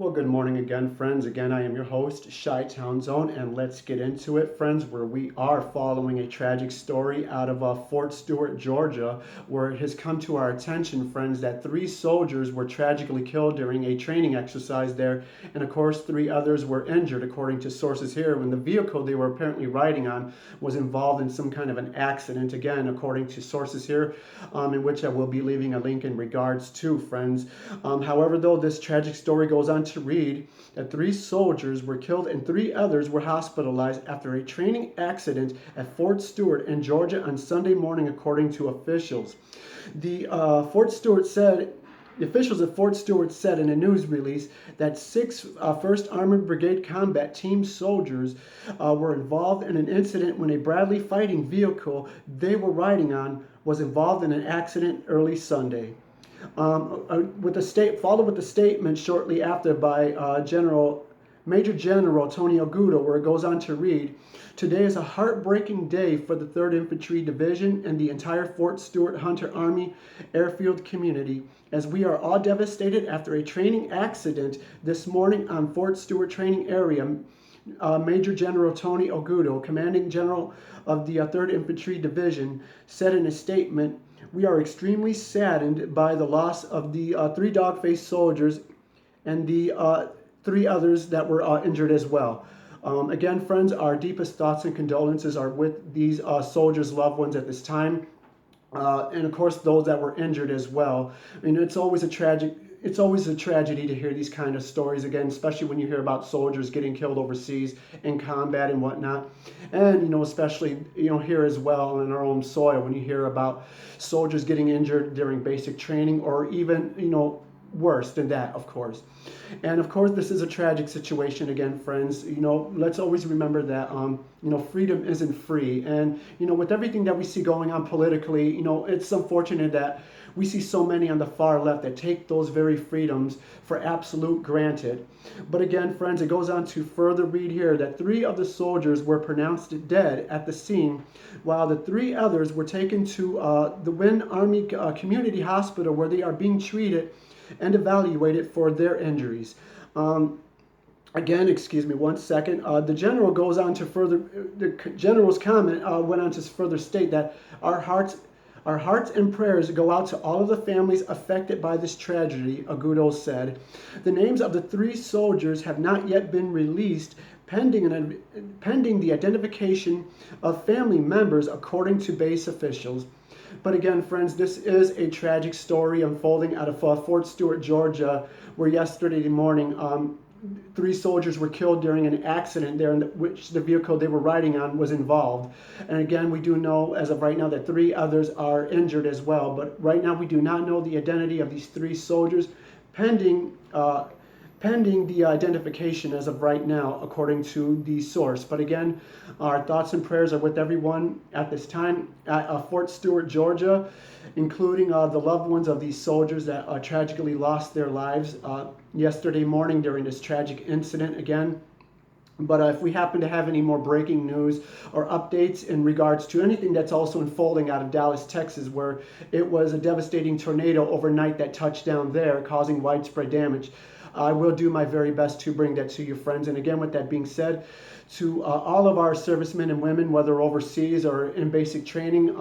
Well, good morning again, friends. Again, I am your host, Chi-Town Zone, and let's get into it, friends, where we are following a tragic story out of Fort Stewart, Georgia, where it has come to our attention, friends, that 3 soldiers were tragically killed during a training exercise there, and of course, 3 others were injured, according to sources here, when the vehicle they were apparently riding on was involved in some kind of an accident, again, according to sources here, in which I will be leaving a link in regards to, friends. However, though, this tragic story goes on to read that 3 soldiers were killed and 3 others were hospitalized after a training accident at Fort Stewart in Georgia on Sunday morning, according to officials. The officials at Fort Stewart said in a news release that 6th Armored Brigade Combat Team soldiers were involved in an incident when a Bradley fighting vehicle they were riding on was involved in an accident early Sunday. Followed with the statement shortly after by Major General Tony Agudo, where it goes on to read, "Today is a heartbreaking day for the 3rd Infantry Division and the entire Fort Stewart Hunter Army airfield community, as we are all devastated after a training accident this morning on Fort Stewart training area." Major General Tony Agudo, commanding general of the 3rd Infantry Division, said in a statement, "We are extremely saddened by the loss of the 3 dog-faced soldiers and the 3 others that were injured as well." Again, friends, our deepest thoughts and condolences are with these soldiers' loved ones at this time. And of course, those that were injured as well. I mean, it's always a tragedy to hear these kind of stories again, especially when you hear about soldiers getting killed overseas in combat and whatnot. And, especially, here as well in our own soil, when you hear about soldiers getting injured during basic training, or even, worse than that, of course. And of course, this is a tragic situation again, friends. Let's always remember that, freedom isn't free. And, with everything that we see going on politically, it's unfortunate that we see so many on the far left that take those very freedoms for absolute granted. But again, friends, it goes on to further read here that 3 of the soldiers were pronounced dead at the scene, while the 3 others were taken to the Wynn Army Community Hospital, where they are being treated and evaluated for their injuries. Again, excuse me one second. The general's comment went on to further state that our hearts and prayers go out to all of the families affected by this tragedy, Agudo said. The names of the 3 soldiers have not yet been released, pending the identification of family members, according to base officials. But again, friends, this is a tragic story unfolding out of Fort Stewart, Georgia, where yesterday morning 3 soldiers were killed during an accident there in which the vehicle they were riding on was involved. And again, we do know as of right now that 3 others are injured as well. But right now, we do not know the identity of these 3 soldiers, pending the identification as of right now, according to the source. But again, our thoughts and prayers are with everyone at this time at Fort Stewart, Georgia, including the loved ones of these soldiers that tragically lost their lives yesterday morning during this tragic incident again. But if we happen to have any more breaking news or updates in regards to anything that's also unfolding out of Dallas, Texas, where it was a devastating tornado overnight that touched down there, causing widespread damage, I will do my very best to bring that to you, friends. And again, with that being said, to all of our servicemen and women, whether overseas or in basic training,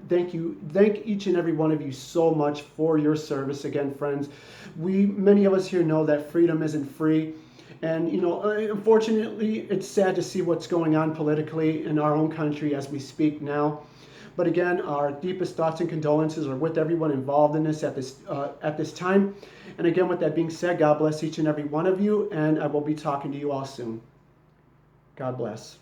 thank each and every one of you so much for your service. Again, friends, many of us here know that freedom isn't free. And, unfortunately, it's sad to see what's going on politically in our own country as we speak now. But again, our deepest thoughts and condolences are with everyone involved in this at this time. And again, with that being said, God bless each and every one of you, and I will be talking to you all soon. God bless.